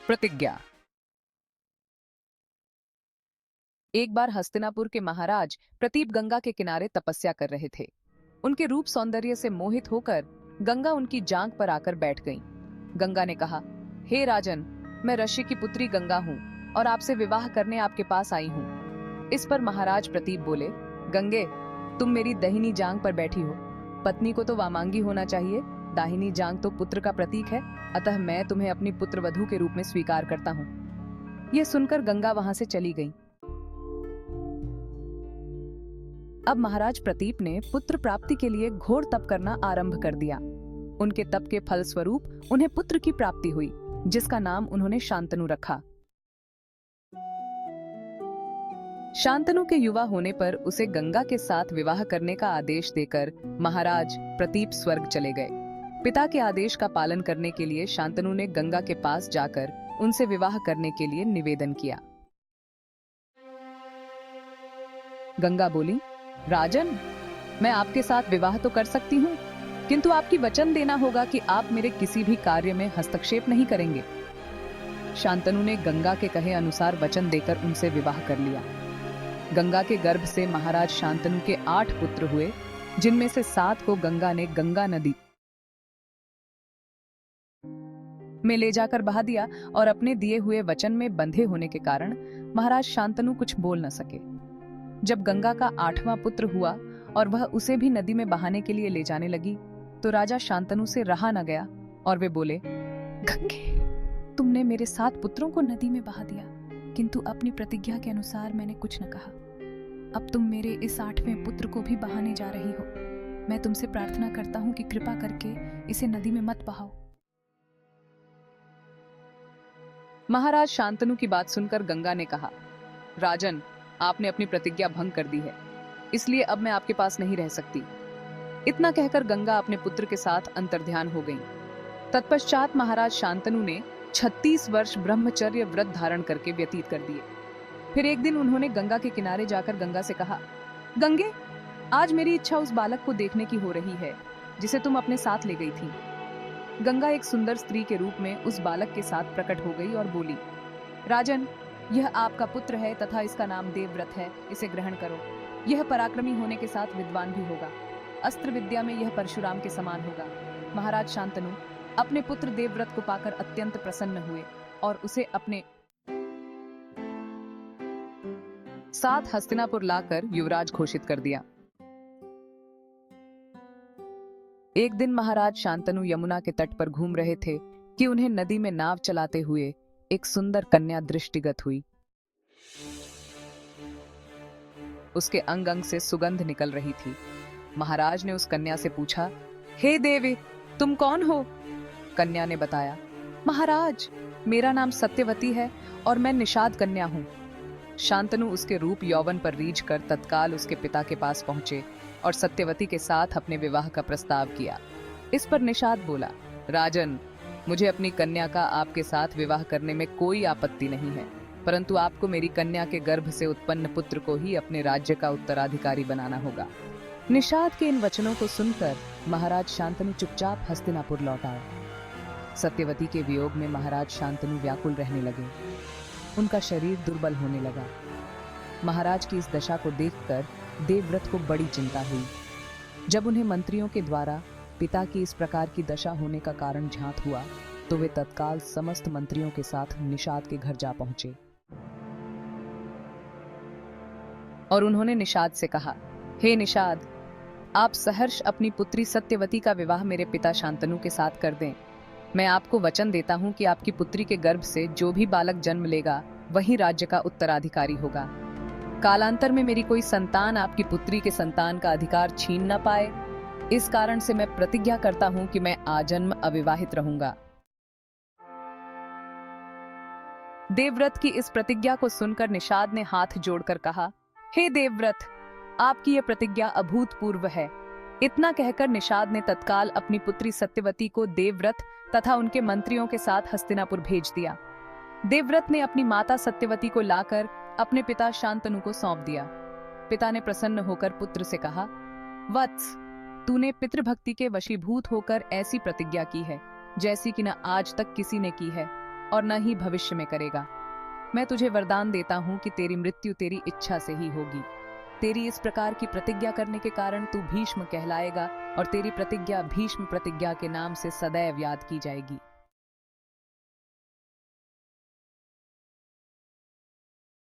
प्रतिज्ञा। एक बार हस्तिनापुर के महाराज प्रतीप गंगा के किनारे तपस्या कर रहे थे। उनके रूप सौंदर्य से मोहित होकर गंगा उनकी जांघ पर आकर बैठ गईं। गंगा ने कहा, हे राजन, मैं ऋषि की पुत्री गंगा हूँ और आपसे विवाह करने आपके पास आई हूँ। इस पर महाराज प्रतीप बोले, गंगे, तुम मेरी दाहिनी जांघ पर बैठी हो। पत्नी को तो वामांगी होना चाहिए, दाहिनी जांघ तो पुत्र का प्रतीक है, अतः मैं तुम्हें अपनी पुत्र वधू के रूप में स्वीकार करता हूँ। यह सुनकर गंगा वहां से चली गई। अब महाराज प्रतीप ने पुत्र प्राप्ति के लिए घोर तप करना आरंभ कर दिया। उनके तप के फल स्वरूप उन्हें पुत्र की प्राप्ति हुई, जिसका नाम उन्होंने शांतनु रखा। शांतनु के युवा होने पर उसे गंगा के साथ विवाह करने का आदेश देकर महाराज प्रतीप स्वर्ग चले गए। पिता के आदेश का पालन करने के लिए शांतनु ने गंगा के पास जाकर उनसे विवाह करने के लिए निवेदन किया। गंगा बोली, राजन, मैं आपके साथ विवाह तो कर सकती हूँ, किंतु आपकी वचन देना होगा कि आप मेरे किसी भी कार्य में हस्तक्षेप नहीं करेंगे। शांतनु ने गंगा के कहे अनुसार वचन देकर उनसे विवाह कर लिया। गंगा के गर्भ से महाराज शांतनु के 8 पुत्र हुए, जिनमें से 7 को गंगा ने गंगा नदी में ले जाकर बहा दिया और अपने दिए हुए वचन में बंधे होने के कारण महाराज शांतनु कुछ बोल न सके। जब गंगा का 8वां पुत्र हुआ और वह उसे भी नदी में बहाने के लिए ले जाने लगी, तो राजा शांतनु से रहा न गया और वे बोले, गंगे, तुमने मेरे 7 पुत्रों को नदी में बहा दिया, किंतु अपनी प्रतिज्ञा के अनुसार मैंने कुछ न कहा। अब तुम मेरे इस 8वें पुत्र को भी बहाने जा रही हो। मैं तुमसे प्रार्थना करता हूँ कि कृपा करके इसे नदी में मत बहाओ। महाराज शांतनु की बात सुनकर गंगा ने कहा, राजन, आपने अपनी प्रतिज्ञा भंग कर दी है, इसलिए अब मैं आपके पास नहीं रह सकती। इतना कहकर गंगा अपने पुत्र के साथ अंतर्ध्यान हो गईं। तत्पश्चात महाराज शांतनु ने 36 वर्ष ब्रह्मचर्य व्रत धारण करके व्यतीत कर दिए। फिर एक दिन उन्होंने गंगा के किनारे जाकर गंगा से कहा, गंगे, आज मेरी इच्छा उस बालक को देखने की हो रही है जिसे तुम अपने साथ ले गई थी। गंगा एक सुंदर स्त्री के रूप में उस बालक के साथ प्रकट हो गई और बोली, राजन, यह आपका पुत्र है तथा इसका नाम देवव्रत है, इसे ग्रहण करो। यह पराक्रमी होने के साथ विद्वान भी होगा। अस्त्र विद्या में यह परशुराम के समान होगा। महाराज शांतनु अपने पुत्र देवव्रत को पाकर अत्यंत प्रसन्न हुए और उसे अपने साथ हस्तिनापुर लाकर युवराज घोषित कर दिया। एक दिन महाराज शांतनु यमुना के तट पर घूम रहे थे कि उन्हें नदी में नाव चलाते हुए एक सुंदर कन्या दृष्टिगत हुई। उसके अंग अंग से सुगंध निकल रही थी। महाराज ने उस कन्या से पूछा, हे देवी, तुम कौन हो? कन्या ने बताया, महाराज, मेरा नाम सत्यवती है और मैं निषाद कन्या हूँ। शांतनु उसके रूप यौवन पर रीझ कर तत्काल उसके पिता के पास पहुंचे और सत्यवती के साथ अपने विवाह का प्रस्ताव किया। इस पर निषाद बोला, राजन, मुझे अपनी कन्या का आपके साथ विवाह करने में कोई आपत्ति नहीं है, परंतु आपको मेरी कन्या के गर्भ से उत्पन्न पुत्र को ही अपने राज्य का उत्तराधिकारी बनाना होगा। निषाद के इन वचनों को सुनकर महाराज शांतनु चुपचाप हस्तिनापुर लौट आए। सत्यवती के वियोग में महाराज शांतनु व्याकुल रहने लगे। उनका शरीर दुर्बल होने लगा। महाराज की इस दशा को देखकर देवव्रत को बड़ी चिंता हुई। जब उन्हें मंत्रियों के द्वारा पिता की इस प्रकार की दशा होने का कारण ज्ञात हुआ, तो वे तत्काल समस्त मंत्रियों के साथ निषाद के घर जा पहुंचे और उन्होंने निषाद से कहा, हे निषाद, आप सहर्ष अपनी पुत्री सत्यवती का विवाह मेरे पिता शांतनु के साथ कर दें। मैं आपको वचन देता हूं कि आपकी पुत्री के गर्भ से जो भी बालक जन्म लेगा वही राज्य का उत्तराधिकारी होगा। कालांतर में मेरी कोई संतान आपकी पुत्री के संतान का अधिकार छीन न पाए, इस कारण से मैं प्रतिज्ञा करता हूं कि मैं आजन्म अविवाहित रहूंगा। देवव्रत की इस प्रतिज्ञा को सुनकर निषाद ने हाथ जोड़कर कहा, हे देवव्रत, आपकी यह प्रतिज्ञा अभूतपूर्व है। इतना कहकर निषाद ने तत्काल अपनी पुत्री सत्यवती को देवव्रत तथा उनके मंत्रियों के साथ हस्तिनापुर भेज दिया। देवव्रत ने अपनी माता सत्यवती को लाकर अपने पिता शांतनु को सौंप दिया। पिता ने प्रसन्न होकर पुत्र से कहा, वत्स, तूने पितृभक्ति के वशीभूत होकर ऐसी प्रतिज्ञा की है जैसी कि न आज तक किसी ने की है। और न ही भविष्य में करेगा। मैं तुझे वरदान देता हूँ कि तेरी मृत्यु तेरी इच्छा से ही होगी। तेरी इस प्रकार की प्रतिज्ञा करने के कारण तू भीष्म कहलाएगा और तेरी प्रतिज्ञा भीष्म प्रतिज्ञा के नाम से सदैव याद की जाएगी।